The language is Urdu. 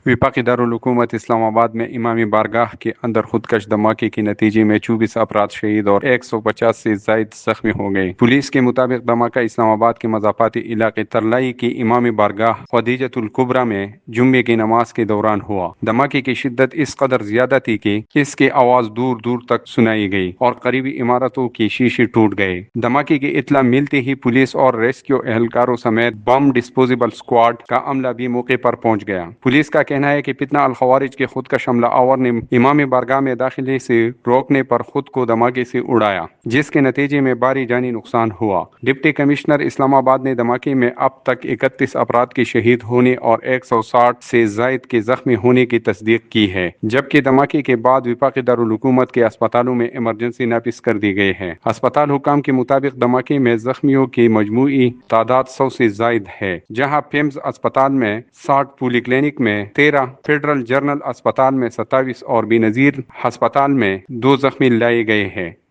وفاقی دارالحکومت اسلام آباد میں امامی بارگاہ کے اندر خودکش دھماکے کے نتیجے میں 24 افراد شہید اور 150 سے زائد زخمی ہو گئے۔ پولیس کے مطابق دھماکہ اسلام آباد کے مضافاتی علاقے ترلائی کی امامی بارگاہ خدیجۃ الکبریٰ میں جمعے کی نماز کے دوران ہوا۔ دھماکے کی شدت اس قدر زیادہ تھی کہ اس کی آواز دور دور تک سنائی گئی اور قریبی عمارتوں کے شیشے ٹوٹ گئے۔ دھماکے کی اطلاع ملتے ہی پولیس اور ریسکیو اہلکاروں سمیت بم ڈسپوزیبل اسکواڈ کا عملہ بھی موقع پر پہنچ گیا۔ پولیس کا کہنا ہے کہ فتنہ الخوارج کے خودکش حملہ آور نے امامی بارگاہ میں داخلے سے روکنے پر خود کو دھماکے سے اڑایا، جس کے نتیجے میں بھاری جانی نقصان ہوا۔ ڈپٹی کمشنر اسلام آباد نے دھماکے میں اب تک 31 افراد کے شہید ہونے اور 160 سے زائد کے زخمی ہونے کی تصدیق کی ہے، جبکہ دھماکے کے بعد وفاقی دارالحکومت کے اسپتالوں میں ایمرجنسی نافذ کر دی گئی ہے۔ اسپتال حکام کے مطابق دھماکے میں زخمیوں کی مجموعی تعداد 100 سے زائد ہے، جہاں پیمز اسپتال میں 60، پولی کلینک میں 13، فیڈرل جنرل اسپتال میں 27 اور بے نظیر ہسپتال میں 2 زخمی لائے گئے ہیں۔